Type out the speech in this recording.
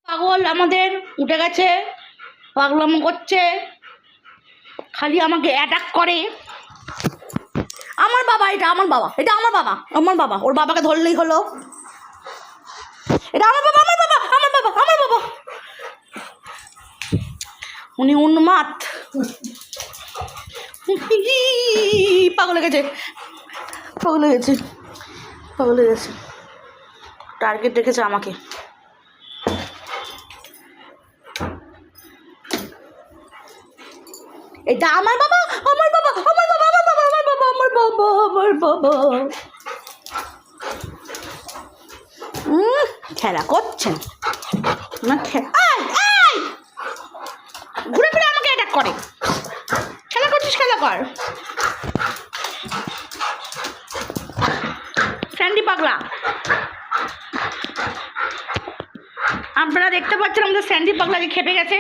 পাগল আমাদের উঠে গেছে, পাগলামো করছে, খালি আমাকে অ্যাটাক করে। আমার বাবা, এটা আমার বাবা, এটা আমার বাবা, আমার বাবা। ওর বাবাকে ধরলেই হলো। এটা আমার বাবা, আমার বাবা, আমার বাবা, আমার বাবা। উনি উন্মাদ, পাগল হয়ে গেছে, পাগল হয়ে গেছে, পাগল হয়ে গেছে। টার্গেট রেখেছে আমাকে। এটা আমার বাবা, আমার বাবা, আমার বাবা, আমার বাবা, আমার বাবা, আমার বাবা, আমার বাবা। খেলা করছেন না? ঘুরে ফিরে আমাকে অ্যাটাক করে। খেলা করছিস, খেলা কর। স্যান্ডি পাগলা, আপনারা দেখতে পাচ্ছেন আমাদের স্যান্ডি পাগলা যে খেপে গেছে।